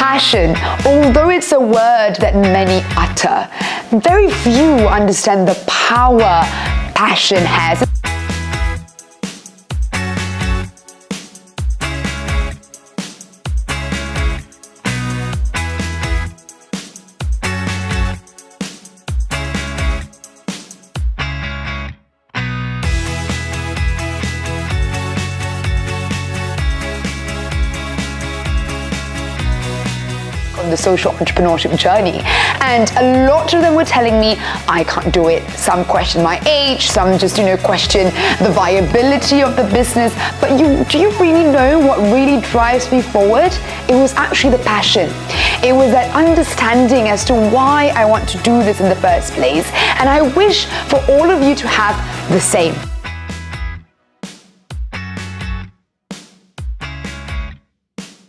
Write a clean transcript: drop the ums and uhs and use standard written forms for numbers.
Passion, although it's a word that many utter, very few understand the power passion has. On the social entrepreneurship journey, and a lot of them were telling me I can't do it. Some question my age, some just question the viability of the business. But do you really know what really drives me forward? It was actually the passion. It was that understanding as to why I want to do this in the first place, and I wish for all of you to have the same.